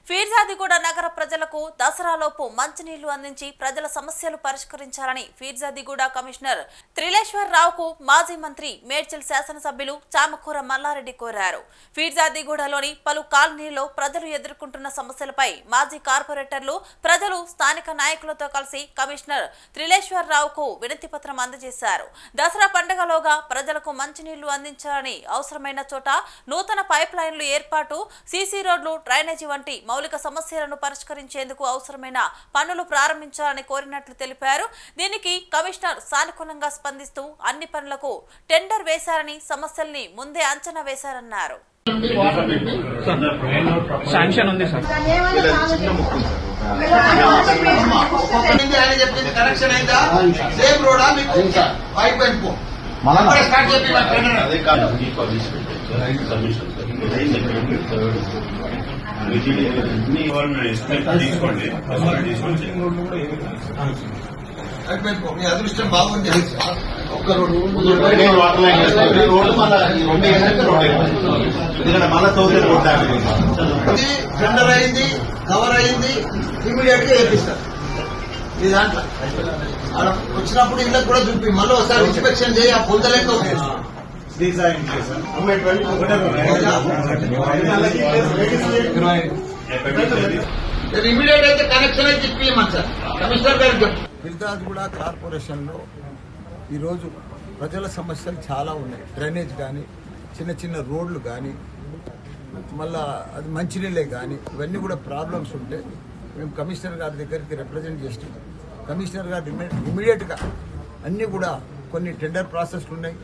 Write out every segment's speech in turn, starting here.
ఫీర్జాదిగూడ నగర ప్రజలకు దసరాలోపు మంచినీళ్లు అందించి ప్రజల సమస్యలు పరిష్కరించాలని ఫీర్జాదిగూడ కమిషనర్ త్రిలేశ్వరరావుకు మాజీ మంత్రి మేడ్చల్ శాసనసభ్యులు చామకూర మల్లారెడ్డి కోరారు. ఫీర్జాదిగూడలోని పలు కాలనీల్లో ప్రజలు ఎదుర్కొంటున్న సమస్యలపై మాజీ కార్పొరేటర్లు, ప్రజలు స్థానిక నాయకులతో కలిసి కమిషనర్ త్రిలేశ్వరరావుకు వినతి పత్రం అందజేశారు. దసరా పండుగలోగా ప్రజలకు మంచినీళ్లు అందించాలని, అవసరమైన చోట నూతన పైప్ లైన్లు ఏర్పాటు, సీసీ రోడ్లు, డ్రైనేజీ వంటి మౌలిక సమస్యలను పరిష్కరించేందుకు అవసరమైన పనులు ప్రారంభించాలని కోరినట్లు తెలిపారు. దీనికి కమిషనర్ సానుకూలంగా స్పందిస్తూ అన్ని పనులకు టెండర్ వేశారని, సమస్యల్ని ముందే అంచనా వేశారన్నారు. మీ అదృష్టం బాగుంది. ఒక్క రోడ్డు టెండర్ అయింది, కవర్ అయింది, ఇమీడియట్ గా వేపిస్తారు. ఈ దాంట్లో వచ్చినప్పుడు ఇళ్ళకి కూడా చూపి మళ్ళీ ఒకసారి ఇన్స్పెక్షన్ చేయి, ఆ పొంద లెక్క ఇమీడియట్ అయితే కనెక్షన్ అయితే ఇప్పియమని సార్ కమిషనర్ గారికి. ఫీర్జాదిగూడ కార్పొరేషన్ లో ఈరోజు ప్రజల సమస్యలు చాలా ఉన్నాయి. డ్రైనేజ్ కానీ, చిన్న చిన్న రోడ్లు కానీ, మళ్ళా అది మంచినీళ్ళే కానీ, ఇవన్నీ కూడా ప్రాబ్లమ్స్ ఉంటే మేము కమిషనర్ గారి దగ్గరికి రిప్రజెంట్ చేస్తున్నాం. కమిషనర్ గారు ఇమీడియట్గా అన్నీ కూడా కొన్ని టెండర్ ప్రాసెస్లు ఉన్నాయి.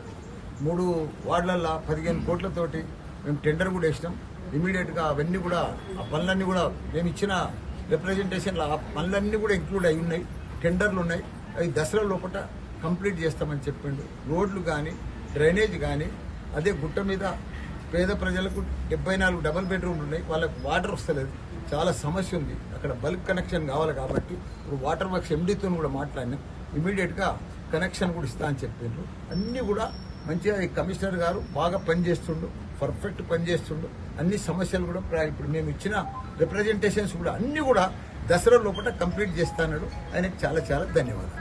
3 వార్డులలో 15 కోట్లతోటి మేము టెండర్ కూడా వేసినాం. ఇమీడియట్గా అవన్నీ కూడా ఆ పనులన్నీ కూడా మేము ఇచ్చిన రిప్రజెంటేషన్లో ఆ పనులన్నీ కూడా ఇంక్లూడ్ అయి ఉన్నాయి. టెండర్లు ఉన్నాయి, అవి దసరా లోపల కంప్లీట్ చేస్తామని చెప్పిండు. రోడ్లు కానీ, డ్రైనేజ్ కానీ, అదే గుట్ట మీద పేద ప్రజలకు 74 డబుల్ బెడ్రూమ్లు ఉన్నాయి. వాళ్ళకి వాటర్ వస్తలేదు, చాలా సమస్య ఉంది. అక్కడ బల్క్ కనెక్షన్ కావాలి కాబట్టి ఇప్పుడు వాటర్ వర్క్స్ ఎండీతో కూడా మాట్లాడినాం. ఇమీడియట్గా కనెక్షన్ కూడా ఇస్తా అని చెప్పిండ్రు. అన్నీ కూడా మంచిగా ఈ కమిషనర్ గారు బాగా పనిచేస్తుండు, పర్ఫెక్ట్ పనిచేస్తుండు. అన్ని సమస్యలు కూడా ఇప్పుడు మేము ఇచ్చిన రిప్రజెంటేషన్స్ కూడా అన్నీ కూడా దసరా లోపల కంప్లీట్ చేస్తాడు. ఆయనకు చాలా చాలా ధన్యవాదాలు.